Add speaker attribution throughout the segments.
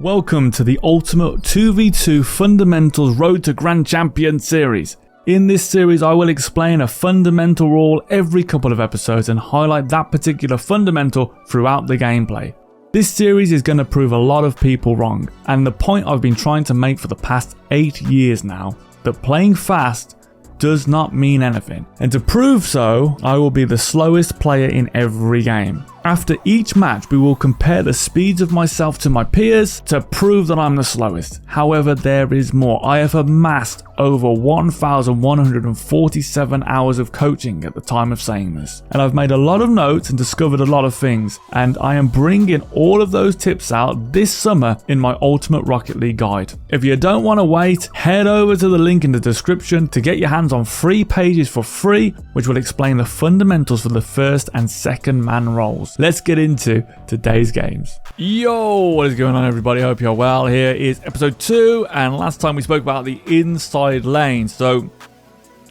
Speaker 1: Welcome to the Ultimate 2v2 Fundamentals Road to Grand Champion series. In this series I will explain a fundamental rule every couple of episodes and highlight that particular fundamental throughout the gameplay. This series is going to prove a lot of people wrong, and the point I've been trying to make for the past 8 years now, that playing fast does not mean anything. And to prove so, I will be the slowest player in every game. After each match, we will compare the speeds of myself to my peers to prove that I'm the slowest. However, there is more. I have amassed over 1,147 hours of coaching at the time of saying this. And I've made a lot of notes and discovered a lot of things. And I am bringing all of those tips out this summer in my Ultimate Rocket League guide. If you don't want to wait, head over to the link in the description to get your hands on 3 pages for free, which will explain the fundamentals for the first and second man roles. Let's get into today's games. Yo, what is going on everybody? Hope you're well. Here is episode 2, and last time we spoke about the inside lane. So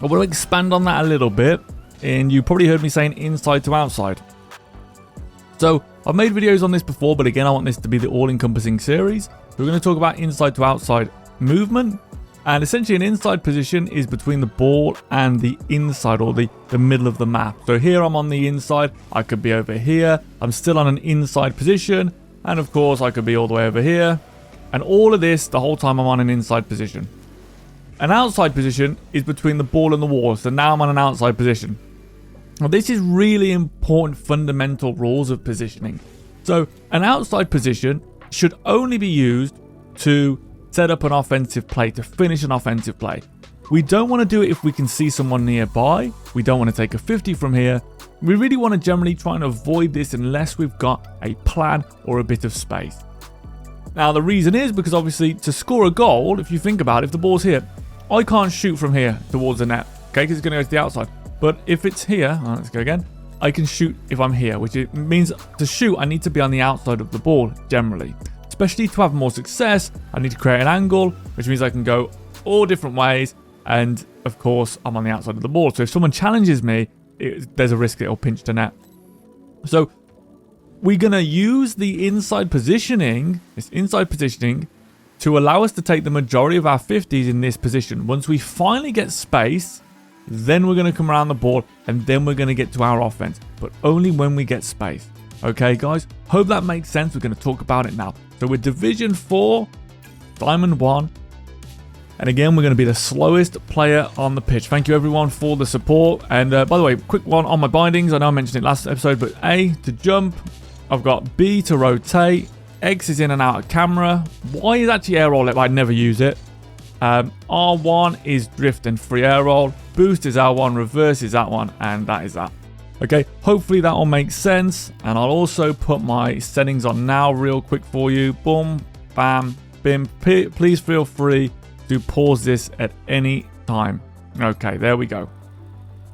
Speaker 1: I want to expand on that a little bit, and you probably heard me saying inside to outside. So I've made videos on this before, but again I want this to be the all-encompassing series. We're going to talk about inside to outside movement. And essentially an inside position is between the ball and the inside, or the middle of the map. So here I'm on the inside, I could be over here, I'm still on an inside position, and of course I could be all the way over here. And all of this, the whole time I'm on an inside position. An outside position is between the ball and the wall, so now I'm on an outside position. Now this is really important fundamental rules of positioning. So an outside position should only be used to set up an offensive play, to finish an offensive play. We don't want to do it if we can see someone nearby. We don't want to take a 50 from here. We really want to generally try and avoid this unless we've got a plan or a bit of space. Now the reason is because obviously to score a goal, if you think about it, if the ball's here, I can't shoot from here towards the net, okay, because it's going to go to the outside. But if it's here, let's go again, I can shoot if I'm here, which it means to shoot I need to be on the outside of the ball generally. Especially to have more success, I need to create an angle, which means I can go all different ways, and of course I'm on the outside of the ball. So if someone challenges me, there's a risk it'll pinch the net. So we're going to use the inside positioning, to allow us to take the majority of our 50s in this position. Once we finally get space, then we're going to come around the ball, and then we're going to get to our offense, but only when we get space. Okay guys, hope that makes sense. We're going to talk about it now. So we're Division 4, Diamond 1. And again, we're going to be the slowest player on the pitch. Thank you everyone for the support. And by the way, quick one on my bindings. I know I mentioned it last episode, but A to jump. I've got B to rotate. X is in and out of camera. Y is actually air roll, but I never use it. R1 is drift and free air roll. Boost is R1, reverse is that one, and that is that. Okay, hopefully that all makes sense, and I'll also put my settings on now real quick for you. Boom, bam, bim. Please feel free to pause this at any time. Okay, there we go.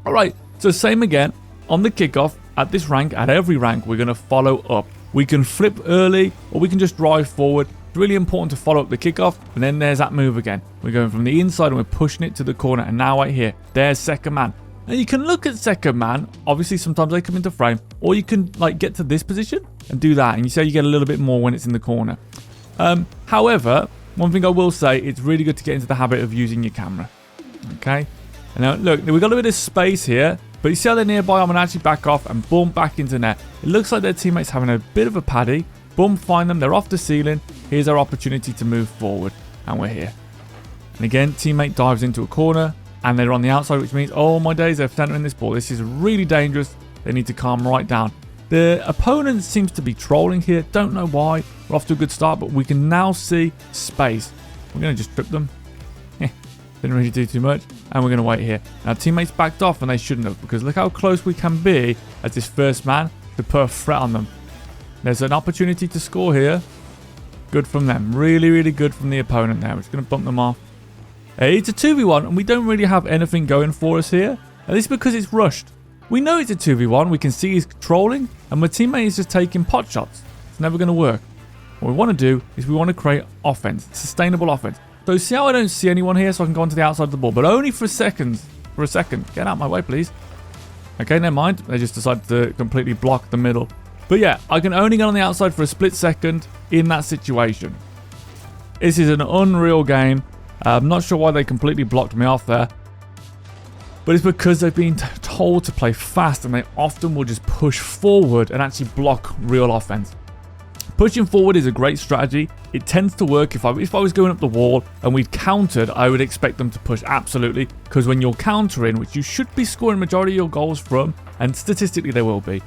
Speaker 1: All right, so same again. On the kickoff, at this rank, at every rank, we're going to follow up. We can flip early, or we can just drive forward. It's really important to follow up the kickoff, and then there's that move again. We're going from the inside, and we're pushing it to the corner, and now right here, there's second man. Now you can look at second man, obviously sometimes they come into frame, or you can like get to this position and do that, and you say you get a little bit more when it's in the corner. However, one thing I will say, it's really good to get into the habit of using your camera. Okay, and now look, we've got a bit of space here, but you see how they're nearby, I'm going to actually back off and boom, back into net. It looks like their teammates having a bit of a paddy. Boom, find them, they're off the ceiling. Here's our opportunity to move forward, and we're here. And again, teammate dives into a corner, and they're on the outside, which means, oh my days, they're centering this ball. This is really dangerous. They need to calm right down. The opponent seems to be trolling here. Don't know why. We're off to a good start, but we can now see space. We're going to just trip them. Didn't really do too much. And we're going to wait here. Now, teammates backed off, and they shouldn't have, because look how close we can be as this first man to put a threat on them. There's an opportunity to score here. Good from them. Really, really good from the opponent there. We're just going to bump them off. It's a 2v1, and we don't really have anything going for us here. And this is because it's rushed. We know it's a 2v1. We can see he's trolling, and my teammate is just taking pot shots. It's never going to work. What we want to do is we want to create offense, sustainable offense. So see how I don't see anyone here, so I can go onto the outside of the ball, but only for seconds. For a second. Get out of my way, please. Okay, never mind. They just decided to completely block the middle. But yeah, I can only get on the outside for a split second in that situation. This is an unreal game. I'm not sure why they completely blocked me off there. But it's because they've been told to play fast, and they often will just push forward and actually block real offense. Pushing forward is a great strategy. It tends to work. If I was going up the wall and we'd countered, I would expect them to push, absolutely. Because when you're countering, which you should be scoring majority of your goals from, and statistically they will be,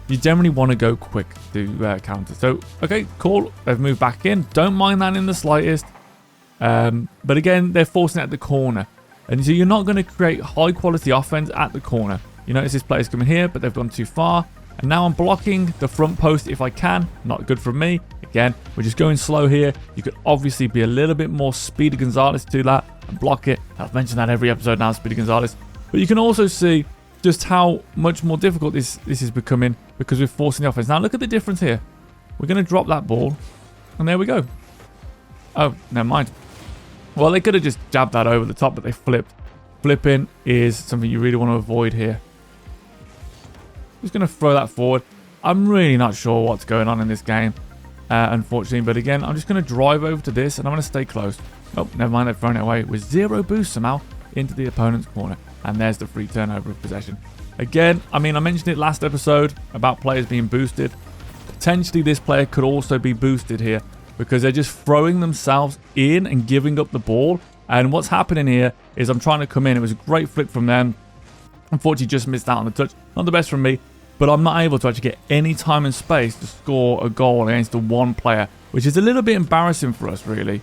Speaker 1: you generally want to go quick to counter. So, okay, cool. They've moved back in. Don't mind that in the slightest. But again, they're forcing it at the corner. And so you're not going to create high quality offense at the corner. You notice this player's coming here, but they've gone too far. And now I'm blocking the front post if I can. Not good from me. Again, we're just going slow here. You could obviously be a little bit more Speedy Gonzalez to do that and block it. I've mentioned that every episode now, Speedy Gonzalez. But you can also see just how much more difficult this is becoming because we're forcing the offense. Now look at the difference here. We're going to drop that ball. And there we go. Oh, never mind. Well, they could have just jabbed that over the top, but they flipped. Flipping is something you really want to avoid here. Just going to throw that forward. I'm really not sure what's going on in this game, unfortunately. But again, I'm just going to drive over to this, and I'm going to stay close. Oh, never mind. They've thrown it away with 0 boost somehow into the opponent's corner. And there's the free turnover of possession. Again, I mean, I mentioned it last episode about players being boosted. Potentially, this player could also be boosted here because they're just throwing themselves in and giving up the ball. And what's happening here is I'm trying to come in. It was a great flick from them. Unfortunately, just missed out on the touch. Not the best from me. But I'm not able to actually get any time and space to score a goal against the one player, which is a little bit embarrassing for us, really.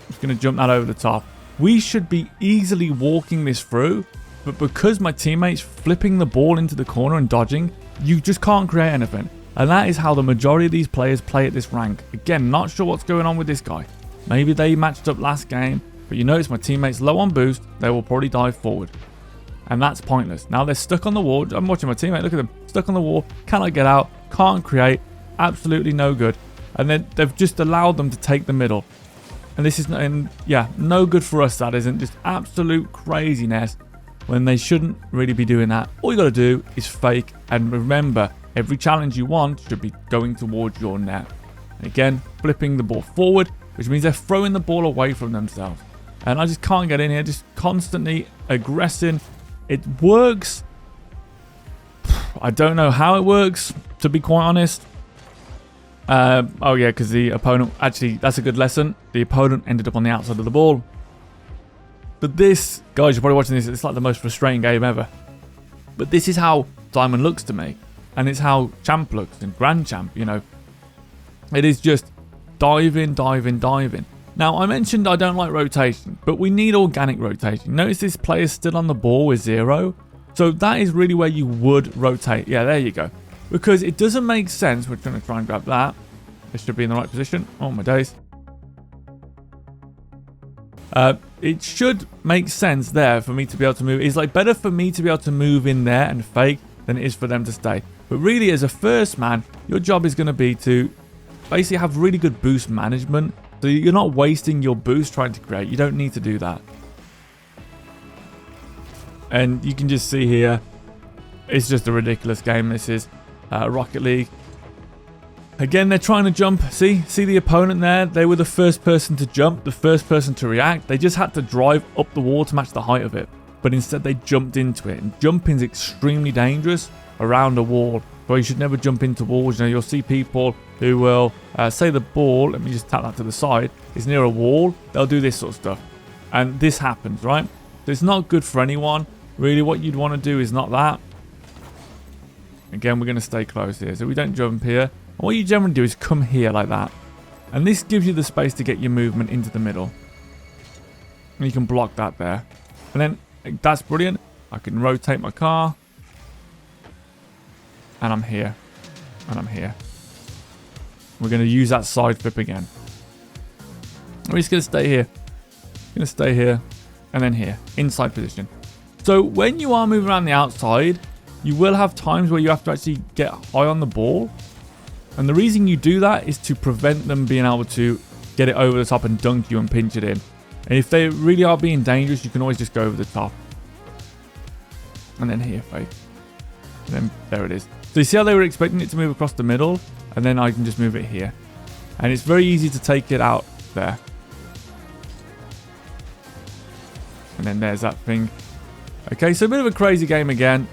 Speaker 1: Just going to jump that over the top. We should be easily walking this through, but because my teammate's flipping the ball into the corner and dodging, you just can't create anything. And that is how the majority of these players play at this rank. Again, not sure what's going on with this guy. Maybe they matched up last game, but you notice my teammate's low on boost, they will probably dive forward. And that's pointless. Now they're stuck on the wall. I'm watching my teammate. Look at them. Stuck on the wall. Cannot get out. Can't create. Absolutely no good. And then they've just allowed them to take the middle. And this is, no good for us. That isn't. Just absolute craziness when they shouldn't really be doing that. All you got to do is fake. And remember, every challenge you want should be going towards your net. And again, flipping the ball forward, which means they're throwing the ball away from themselves. And I just can't get in here. Just constantly aggressing. It works. I don't know how it works, to be quite honest. Oh yeah, because the opponent, actually, that's a good lesson. The opponent ended up on the outside of the ball. But this, guys, you're probably watching this, it's like the most frustrating game ever. But this is how Diamond looks to me. And it's how Champ looks and Grand Champ, you know. It is just diving, diving, diving. Now, I mentioned I don't like rotation, but we need organic rotation. Notice this player's still on the ball with 0. So that is really where you would rotate. Yeah, there you go. Because it doesn't make sense. We're going to try and grab that. This should be in the right position. Oh, my days. It should make sense there for me to be able to move. It's like better for me to be able to move in there and fake than it is for them to stay. But really, as a first man, your job is going to be to basically have really good boost management. So you're not wasting your boost trying to create. You don't need to do that. And you can just see here, it's just a ridiculous game. This is Rocket League. Again, they're trying to jump. See the opponent there? They were the first person to jump, the first person to react. They just had to drive up the wall to match the height of it. But instead they jumped into it. And jumping is extremely dangerous around a wall. So you should never jump into walls. You know, you'll see people who will say the ball, let me just tap that to the side, is near a wall. They'll do this sort of stuff. And this happens, right? So it's not good for anyone. Really, what you'd want to do is not that. Again, we're going to stay close here. So we don't jump here. And what you generally do is come here like that. And this gives you the space to get your movement into the middle. And you can block that there. And then, that's brilliant. I can rotate my car. And I'm here. And I'm here. We're going to use that side flip again. We're just going to stay here. Going to stay here. And then here. Inside position. So when you are moving around the outside, you will have times where you have to actually get high on the ball. And the reason you do that is to prevent them being able to get it over the top and dunk you and pinch it in. And if they really are being dangerous, you can always just go over the top. And then here, fake. And then there it is. So you see how they were expecting it to move across the middle? And then I can just move it here. And it's very easy to take it out There. And then there's that thing. Okay, so a bit of a crazy game again.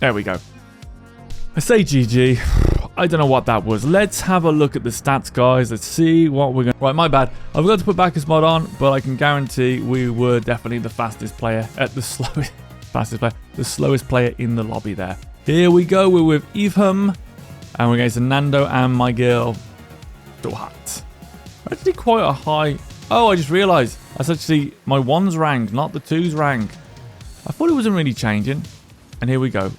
Speaker 1: There we go. I say GG. I don't know what that was. Let's have a look at the stats, guys. Let's see what we're going to... Right, my bad. I forgot to put Bacchus mod on, but I can guarantee we were definitely the fastest player at the slowest... the slowest player in the lobby there. Here we go. We're with Evham, and we're against Nando and my girl, Dohat. Actually quite a high... Oh, I just realised. That's actually... My 1's rank, not the 2's rank. I thought it wasn't really changing. And here we go.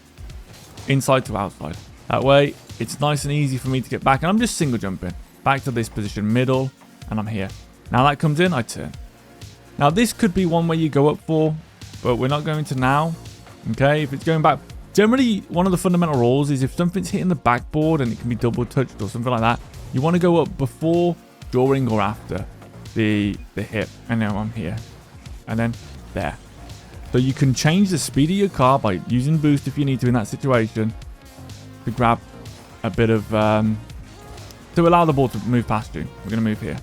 Speaker 1: Inside to outside. That way, it's nice and easy for me to get back. And I'm just single jumping. Back to this position, middle. And I'm here. Now that comes in, I turn. Now this could be one way you go up for. But we're not going to now. Okay, if it's going back. Generally, one of the fundamental rules is if something's hitting the backboard and it can be double touched or something like that. You want to go up before, during, or after the hit. And now I'm here. And then there. So you can change the speed of your car by using boost if you need to in that situation to grab a bit of, to allow the ball to move past you. We're going to move here.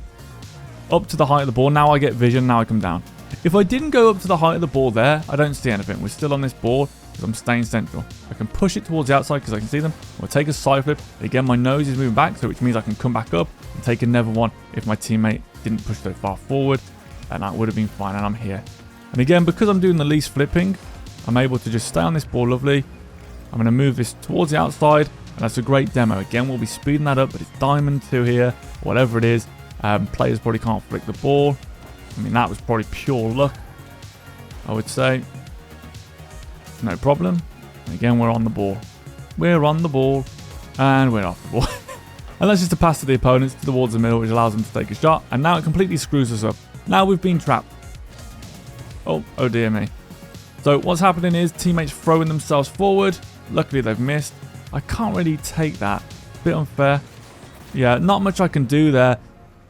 Speaker 1: Up to the height of the ball. Now I get vision. Now I come down. If I didn't go up to the height of the ball there, I don't see anything. We're still on this board because I'm staying central. I can push it towards the outside because I can see them. I'll take a side flip. Again, my nose is moving back, so which means I can come back up and take another one if my teammate didn't push so far forward. And that would have been fine. And I'm here. And again, because I'm doing the least flipping, I'm able to just stay on this ball lovely. I'm going to move this towards the outside, and that's a great demo. Again, we'll be speeding that up, but it's Diamond 2 here, whatever it is. Players probably can't flick the ball. I mean, that was probably pure luck, I would say. No problem. And again, we're on the ball. We're on the ball, and we're off the ball. And that's just a pass to the opponents towards the middle, which allows them to take a shot. And now it completely screws us up. Now we've been trapped. Oh dear me. So what's happening is teammates throwing themselves forward. Luckily they've missed. I can't really take that. A bit unfair. Yeah, not much I can do there.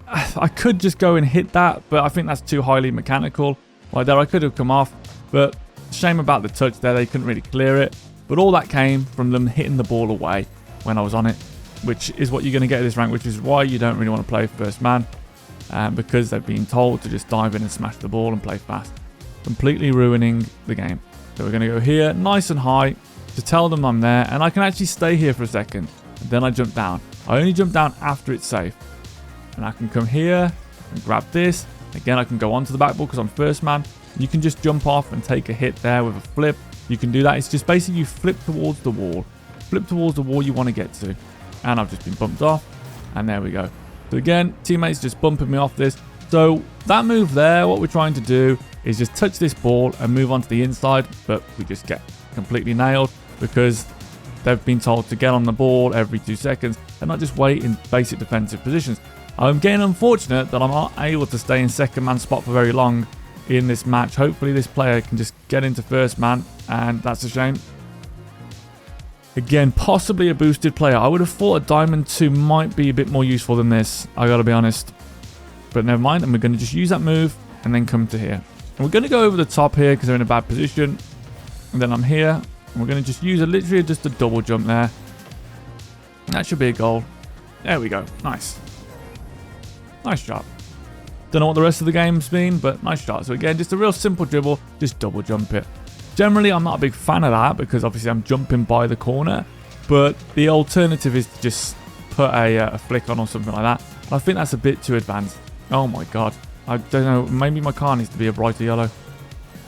Speaker 1: I could just go and hit that, but I think that's too highly mechanical. Right there, I could have come off, but shame about the touch there. They couldn't really clear it. But all that came from them hitting the ball away when I was on it, which is what you're going to get at this rank, which is why you don't really want to play first man, because they've been told to just dive in and smash the ball and play fast. Completely ruining the game. So we're going to go here, nice and high, to tell them I'm there, and I can actually stay here for a second. And then I jump down. I only jump down after it's safe. And I can come here and grab this. Again, I can go onto the backboard because I'm first man. You can just jump off and take a hit there with a flip. You can do that. It's just basically you flip towards the wall. Flip towards the wall you want to get to. And I've just been bumped off. And there we go. So again, teammates just bumping me off this. So that move there, what we're trying to do is just touch this ball and move on to the inside, but we just get completely nailed because they've been told to get on the ball every 2 seconds and not just wait in basic defensive positions. I'm getting unfortunate that I'm not able to stay in second man spot for very long in this match. Hopefully this player can just get into first man, and that's a shame. Again, possibly a boosted player. I would have thought a Diamond 2 might be a bit more useful than this, I gotta be honest. But never mind, and we're going to just use that move and then come to here. And we're going to go over the top here because they're in a bad position. And then I'm here. And we're going to just use literally just a double jump there. That should be a goal. There we go. Nice. Nice shot. Don't know what the rest of the game's been, but nice shot. So again, just a real simple dribble. Just double jump it. Generally, I'm not a big fan of that because obviously I'm jumping by the corner. But the alternative is to just put a flick on or something like that. I think that's a bit too advanced. Oh my god. I don't know. Maybe my car needs to be a brighter yellow.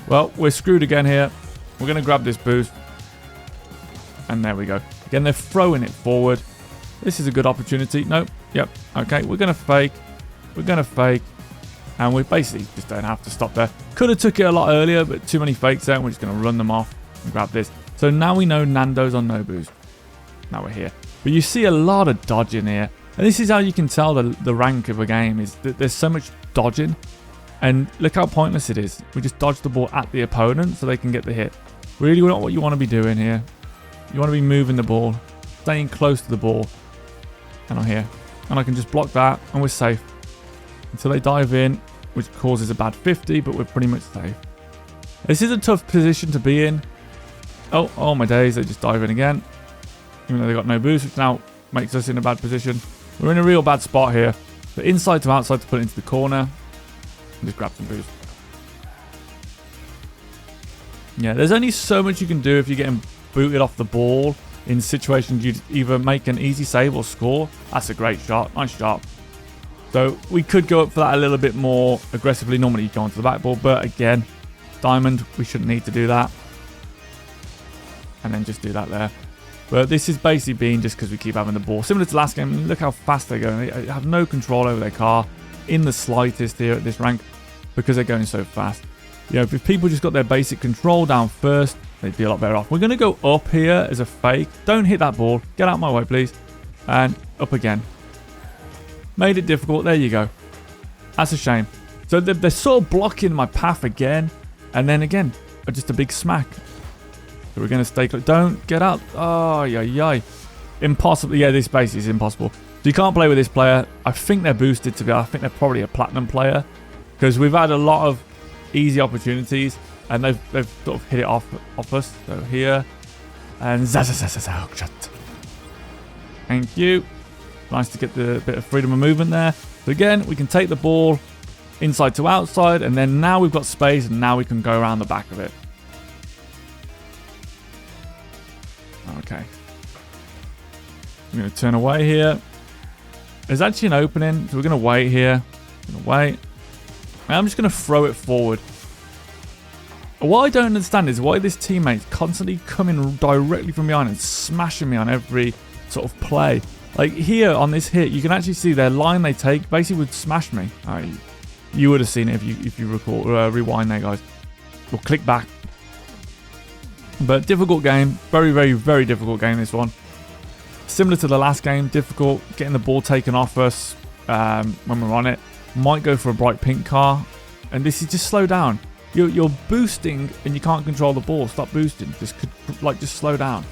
Speaker 1: Well, we're screwed again here. We're going to grab this boost. And there we go. Again, they're throwing it forward. This is a good opportunity. Nope. Yep. Okay. We're going to fake. We're going to fake. And we basically just don't have to stop there. Could have took it a lot earlier, but too many fakes there. And we're just going to run them off and grab this. So now we know Nando's on no boost. Now we're here. But you see a lot of dodging here. And this is how you can tell the rank of a game is that there's so much dodging. And look how pointless it is. We just dodge the ball at the opponent so they can get the hit. Really not what you want to be doing here. You want to be moving the ball, staying close to the ball. And I'm here. And I can just block that and we're safe. Until they dive in, which causes a bad 50, but we're pretty much safe. This is a tough position to be in. Oh my days, they just dive in again. Even though they got no boost, which now makes us in a bad position. We're in a real bad spot here. But inside to outside to put it into the corner. And just grab some boost. Yeah, there's only so much you can do if you're getting booted off the ball in situations you'd either make an easy save or score. That's a great shot. Nice shot. So we could go up for that a little bit more aggressively. Normally you go onto the back ball, but again, diamond, we shouldn't need to do that. And then just do that there. But this is basically being just because we keep having the ball. Similar to last game, look how fast they're going. They have no control over their car in the slightest here at this rank because they're going so fast. You know, if people just got their basic control down first, they'd be a lot better off. We're going to go up here as a fake. Don't hit that ball. Get out of my way, please. And up again. Made it difficult. There you go. That's a shame. So they're sort of blocking my path again. And then again, just a big smack. So we're going to stay close. Don't get out. Oh, yeah. Impossible. Yeah, this base is impossible. So you can't play with this player. I think they're boosted to be. I think they're probably a platinum player. Because we've had a lot of easy opportunities. And they've sort of hit it off us. So here. And thank you. Nice to get the bit of freedom of movement there. So again, we can take the ball inside to outside. And then now we've got space. And now we can go around the back of it. Okay. I'm going to turn away here. There's actually an opening. So we're going to wait here. Going to wait. And I'm just going to throw it forward. What I don't understand is why this teammate's constantly coming directly from behind and smashing me on every sort of play. Like here on this hit, you can actually see their line they take basically would smash me. You would have seen it if you recall. Rewind there, guys. Or click back. But difficult game. Very, very, very difficult game, this one. Similar to the last game. Difficult. Getting the ball taken off us when we're on it. Might go for a bright pink car. And this is just slow down. You're boosting and you can't control the ball. Stop boosting. Just slow down.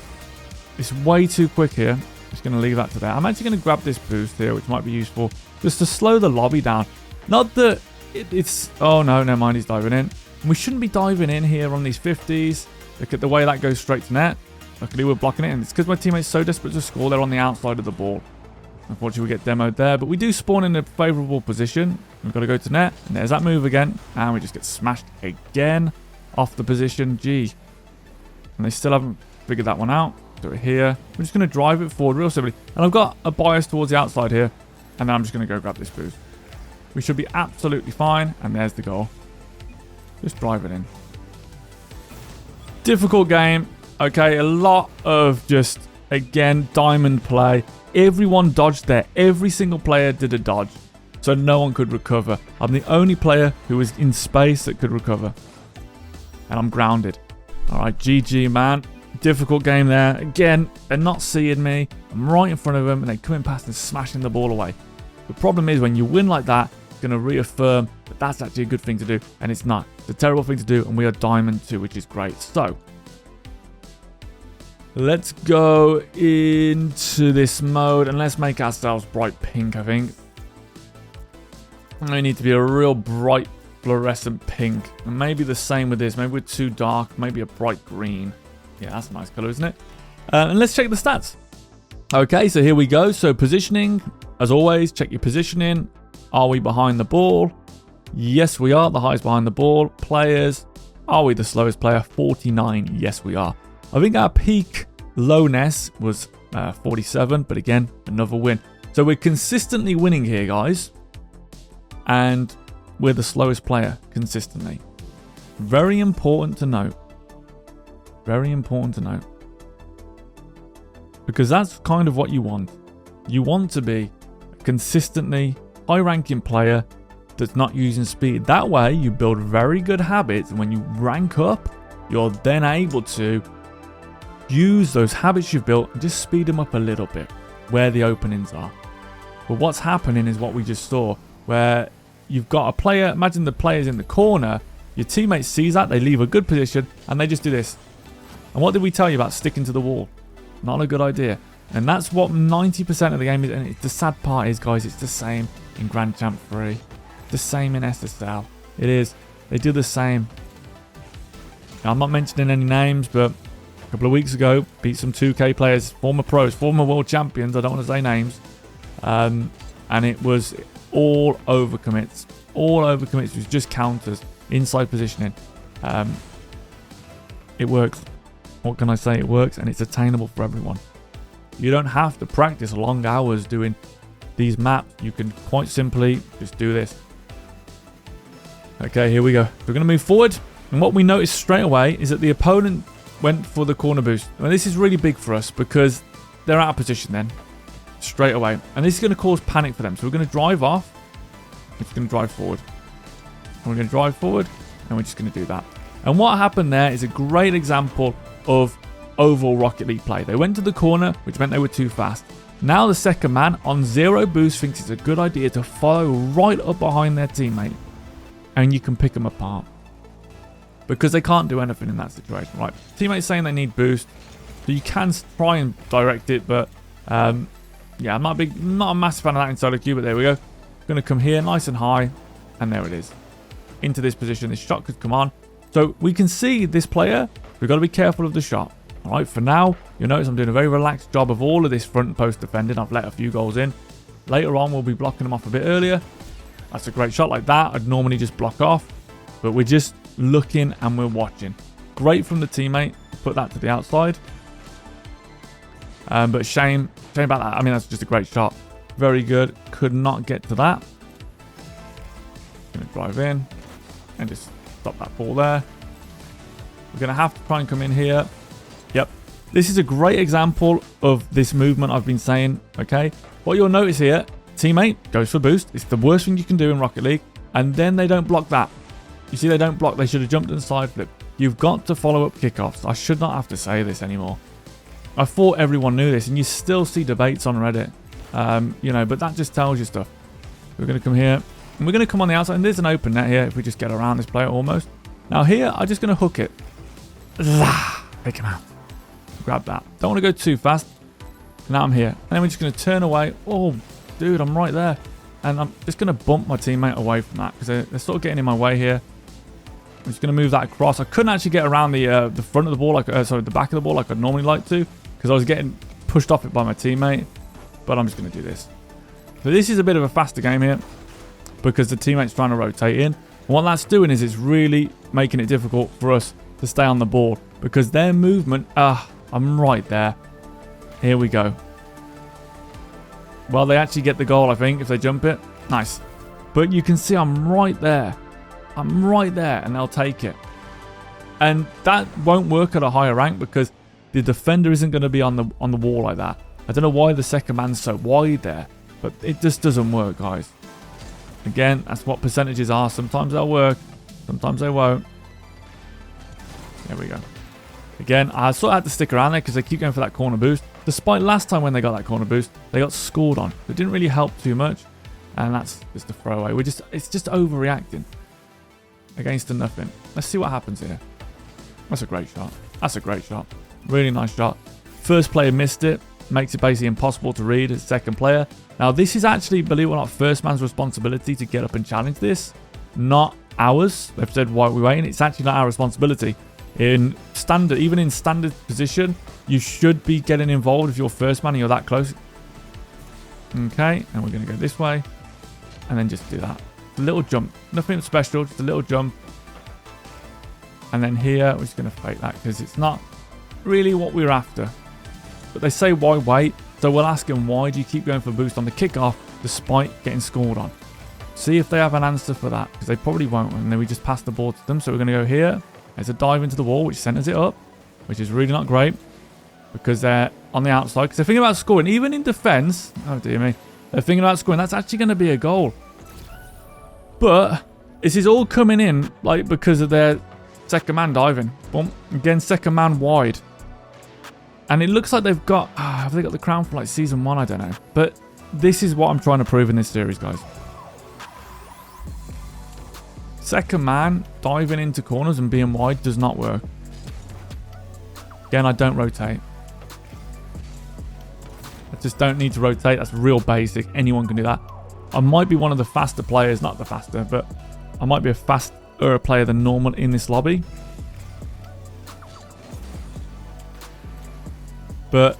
Speaker 1: It's way too quick here. Just going to leave that to there. I'm actually going to grab this boost here, which might be useful. Just to slow the lobby down. Not that it's... Oh, no, never mind. He's diving in. We shouldn't be diving in here on these 50s. Look at the way that goes straight to net. Luckily, we're blocking it. And it's because my teammate's so desperate to score. They're on the outside of the ball. Unfortunately, we get demoed there. But we do spawn in a favourable position. We've got to go to net. And there's that move again. And we just get smashed again off the position. Gee. And they still haven't figured that one out. Do it here. We're just going to drive it forward real simply. And I've got a bias towards the outside here. And then I'm just going to go grab this boost. We should be absolutely fine. And there's the goal. Just drive it in. Difficult game. Okay, a lot of just, again, diamond play. Everyone dodged there. Every single player did a dodge. So no one could recover. I'm the only player who was in space that could recover. And I'm grounded. Alright, GG, man. Difficult game there. Again, they're not seeing me. I'm right in front of them and they're coming past and smashing the ball away. The problem is when you win like that, it's going to reaffirm that that's actually a good thing to do. And it's not. It's a terrible thing to do. And we are diamond 2, which is great. So, let's go into this mode and let's make ourselves bright pink, I think. We need to be a real bright fluorescent pink. And maybe the same with this. Maybe we're too dark. Maybe a bright green. Yeah, that's a nice color, isn't it? And let's check the stats. Okay, so here we go. So positioning, as always, check your positioning. Are we behind the ball? Yes, we are. The highest behind the ball. Players, are we the slowest player? 49. Yes, we are. I think our peak lowness was 47, but again, another win. So we're consistently winning here, guys. And we're the slowest player consistently. Very important to note. Very important to note. Because that's kind of what you want. You want to be a consistently high-ranking player that's not using speed. That way, you build very good habits. And when you rank up, you're then able to use those habits you've built and just speed them up a little bit where the openings are. But what's happening is what we just saw, where you've got a player, imagine the player's in the corner, your teammate sees that, they leave a good position, and they just do this. And what did we tell you about sticking to the wall? Not a good idea. And that's what 90% of the game is. And the sad part is, guys, it's the same in Grand Champ 3. The same in SSL. It is. They do the same. Now, I'm not mentioning any names, but a couple of weeks ago, beat some 2K players, former pros, former world champions. I don't want to say names. And it was all over commits. All over commits. It was just counters. Inside positioning. It works. What can I say? It works, and it's attainable for everyone. You don't have to practice long hours doing these maps. You can quite simply just do this. Okay, here we go. We're going to move forward. And what we noticed straight away is that the opponent went for the corner boost. Now, this is really big for us because they're out of position then. Straight away. And this is going to cause panic for them. So we're going to drive off. We're just going to drive forward. And we're going to drive forward. And we're just going to do that. And what happened there is a great example of overall Rocket League play. They went to the corner, which meant they were too fast. Now the second man on 0 boost thinks it's a good idea to follow right up behind their teammate. And you can pick them apart. Because they can't do anything in that situation, right? Teammates saying they need boost. So you can try and direct it, but yeah, I'm not a massive fan of that inside of queue, but there we go. Going to come here nice and high. And there it is. Into this position. This shot could come on. So we can see this player. We've got to be careful of the shot. All right, for now, you'll notice I'm doing a very relaxed job of all of this front post defending. I've let a few goals in. Later on, we'll be blocking them off a bit earlier. That's a great shot like that. I'd normally just block off. But we're just looking and we're watching. Great from the teammate. Put that to the outside. But shame about that. I mean, that's just a great shot. Very good. Could not get to that. Going to drive in and just stop that ball there. We're going to have to try and come in here. Yep. This is a great example of this movement I've been saying. Okay. What you'll notice here, teammate goes for boost. It's the worst thing you can do in Rocket League. And then they don't block that. You see, they don't block. They should have jumped in the side flip. You've got to follow up kickoffs. I should not have to say this anymore. I thought everyone knew this, and you still see debates on Reddit. You know, but that just tells you stuff. We're going to come here, and we're going to come on the outside, and there's an open net here if we just get around this player almost. Now here, I'm just going to hook it. Pick him out. Grab that. Don't want to go too fast. Now I'm here. And then we're just going to turn away. Oh, dude, I'm right there. And I'm just going to bump my teammate away from that because they're sort of getting in my way here. I'm just going to move that across. I couldn't actually get around the front of the ball, sorry, the back of the ball like I'd normally like to because I was getting pushed off it by my teammate. But I'm just going to do this. So this is a bit of a faster game here because the teammate's trying to rotate in. And what that's doing is it's really making it difficult for us to stay on the ball because their movement, I'm right there. Here we go. Well, they actually get the goal, I think, if they jump it. Nice. But you can see I'm right there. I'm right there, and they'll take it. And that won't work at a higher rank because the defender isn't going to be on the wall like that. I don't know why the second man's so wide there, but it just doesn't work, guys. Again, that's what percentages are. Sometimes they'll work, sometimes they won't. There we go. Again, I sort of had to stick around there because they keep going for that corner boost. Despite last time when they got that corner boost, they got scored on. It didn't really help too much. And that's just a throwaway. It's just overreacting against a nothing. Let's see what happens here. That's a great shot. That's a great shot. Really nice shot. First player missed it. Makes it basically impossible to read as second player. Now, this is actually, believe it or not, first man's responsibility to get up and challenge this. Not ours. They've said, why are we waiting? It's actually not our responsibility. In standard, even in standard position, you should be getting involved if you're first man and you're that close. Okay, and we're going to go this way. And then just do that. A little jump. Nothing special, just a little jump. And then here, we're just going to fake that because it's not really what we're after. But they say, why wait? So we'll ask them, why do you keep going for boost on the kickoff despite getting scored on? See if they have an answer for that because they probably won't. And then we just pass the ball to them. So we're going to go here. There's a dive into the wall, which centers it up, which is really not great because they're on the outside. Because they're thinking about scoring, even in defense. Oh, dear me. They're thinking about scoring. That's actually going to be a goal. But this is all coming in like because of their second man diving. Boom. Again, second man wide. And it looks like they've got... have they got the crown from like season 1? I don't know. But this is what I'm trying to prove in this series, guys. Second man diving into corners and being wide does not work. Again, I don't rotate. I just don't need to rotate. That's real basic. Anyone can do that. I might be one of the faster players. Not the faster, but I might be a faster player than normal in this lobby. But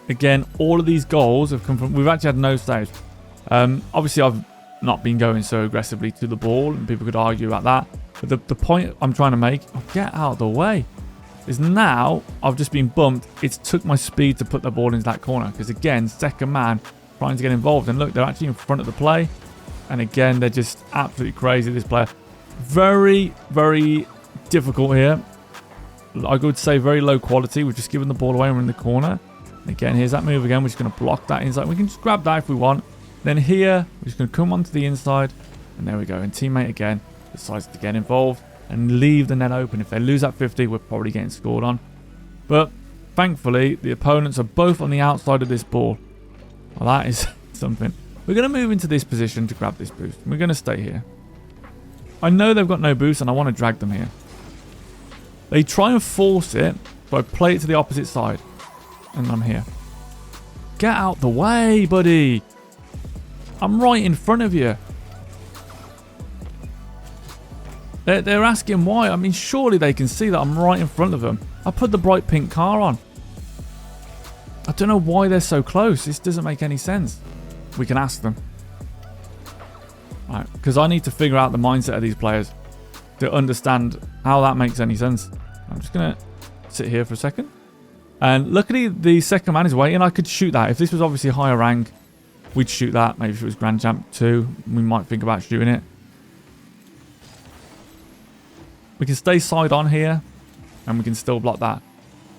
Speaker 1: Again, all of these goals have come from... We've actually had no saves. Obviously, I've not been going so aggressively to the ball, and people could argue about that. But the point I'm trying to make... Oh, get out of the way. Is now I've just been bumped. It's took my speed to put the ball into that corner. Because again, second man trying to get involved. And look, they're actually in front of the play. And again, they're just absolutely crazy, this player. Very, very difficult here. I would say very low quality. We've just given the ball away and we're in the corner. Again, here's that move again. We're just going to block that inside. We can just grab that if we want. Then here, we're just going to come onto the inside. And there we go. And teammate again decides to get involved and leave the net open. If they lose that 50, we're probably getting scored on. But thankfully, the opponents are both on the outside of this ball. Well, that is something. We're going to move into this position to grab this boost. We're going to stay here. I know they've got no boost and I want to drag them here. They try and force it, but I play it to the opposite side. And I'm here. Get out the way, buddy. I'm right in front of you. They're asking why. I mean, surely they can see that I'm right in front of them. I put the bright pink car on. I don't know why they're so close. This doesn't make any sense. We can ask them. Right, because I need to figure out the mindset of these players to understand how that makes any sense. I'm just going to sit here for a second. And luckily, the second man is waiting. I could shoot that. If this was obviously higher rank, we'd shoot that. Maybe if it was Grand Champ 2, we might think about shooting it. We can stay side on here, and we can still block that.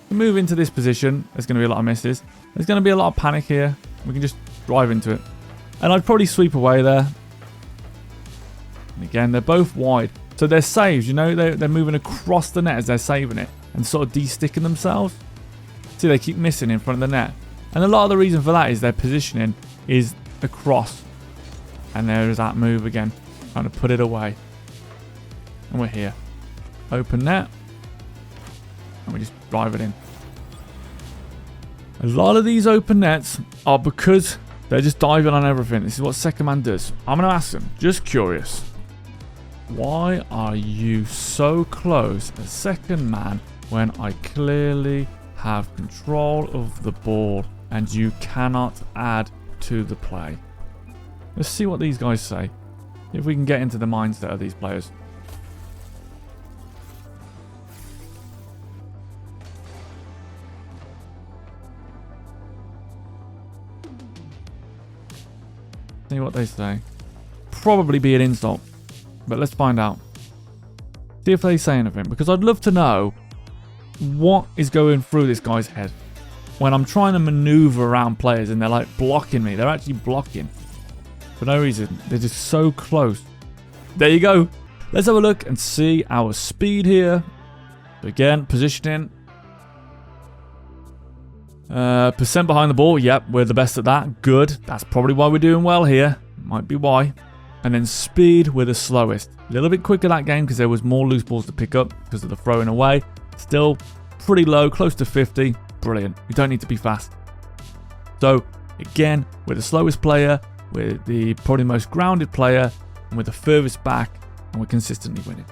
Speaker 1: We move into this position. There's going to be a lot of misses. There's going to be a lot of panic here. We can just drive into it. And I'd probably sweep away there. And again, they're both wide. So they're saves, you know, they're moving across the net as they're saving it and sort of de-sticking themselves. See, they keep missing in front of the net. And a lot of the reason for that is their positioning is across. And there is that move again, trying to put it away. And we're here. Open net. And we just drive it in. A lot of these open nets are because they're just diving on everything. This is what second man does. I'm going to ask them, just curious. Why are you so close as second man when I clearly have control of the ball and you cannot add to the play? Let's see what these guys say. If we can get into the mindset of these players. See what they say. Probably be an insult. But let's find out. See if they say anything. Because I'd love to know what is going through this guy's head. When I'm trying to maneuver around players and they're like blocking me. They're actually blocking. For no reason. They're just so close. There you go. Let's have a look and see our speed here. Again, positioning. Percent behind the ball. Yep, we're the best at that. Good. That's probably why we're doing well here. Might be why. And then speed, we're the slowest. A little bit quicker that game because there was more loose balls to pick up because of the throwing away. Still pretty low, close to 50. Brilliant. We don't need to be fast. So, again, we're the slowest player. We're the probably most grounded player. And we're the furthest back. And we're consistently winning.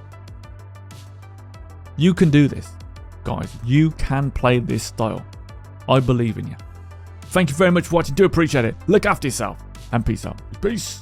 Speaker 1: You can do this, guys. You can play this style. I believe in you. Thank you very much for watching. Do appreciate it. Look after yourself. And peace out. Peace.